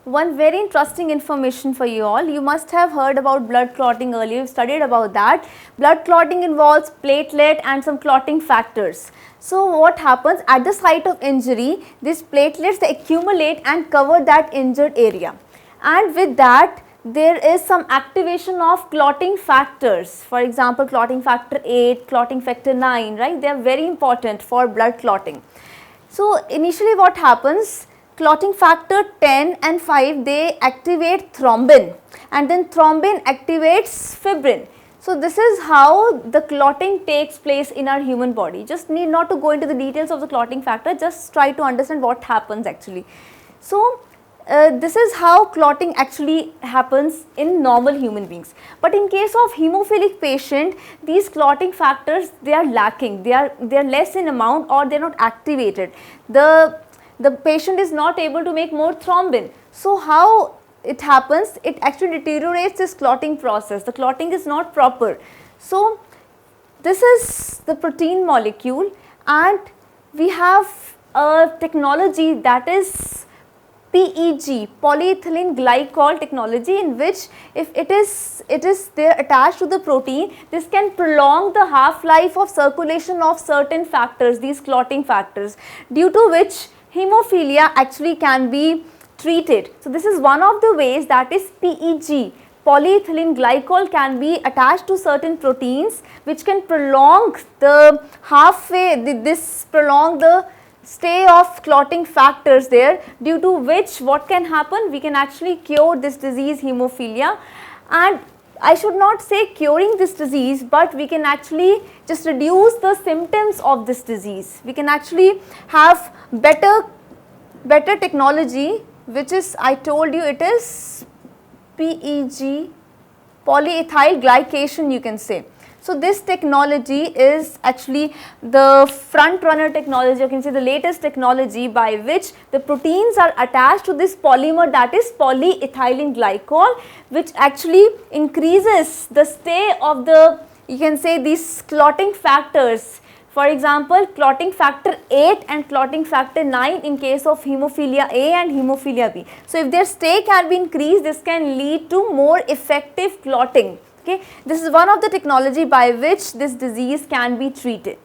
one very interesting information for you all. You must have heard about blood clotting earlier, you studied about that. Blood clotting involves platelet and some clotting factors. So what happens at the site of injury, these platelets, they accumulate and cover that injured area, and with that there is some activation of clotting factors. For example, clotting factor 8, clotting factor 9, right, they are very important for blood clotting. So initially what happens, clotting factor 10 and 5, they activate thrombin, and then thrombin activates fibrin. So this is how the clotting takes place in our human body. Just need not to go into the details of the clotting factor, just try to understand what happens actually. So this is how clotting actually happens in normal human beings. But in case of hemophilic patient, these clotting factors, they are lacking, they are less in amount, or they are not activated. The patient is not able to make more thrombin. So how it happens? It actually deteriorates this clotting process. The clotting is not proper. So this is the protein molecule, and we have a technology that is PEG, polyethylene glycol technology, in which if it is there attached to the protein, this can prolong the half-life of circulation of certain factors, these clotting factors, due to which hemophilia actually can be treated. So this is one of the ways, that is PEG, polyethylene glycol, can be attached to certain proteins which can prolong the prolong the stay of clotting factors there, due to which what can happen, we can actually cure this disease hemophilia. And I should not say curing this disease, but we can actually just reduce the symptoms of this disease. We can actually have better technology, which is, I told you, it is PEG, polyethyl glycation, you can say. So this technology is actually the front runner technology, you can say the latest technology, by which the proteins are attached to this polymer, that is polyethylene glycol, which actually increases the stay of the, you can say, these clotting factors. For example, clotting factor 8 and clotting factor 9 in case of hemophilia A and hemophilia B. So if their stay can be increased, this can lead to more effective clotting. Okay, this is one of the technology by which this disease can be treated.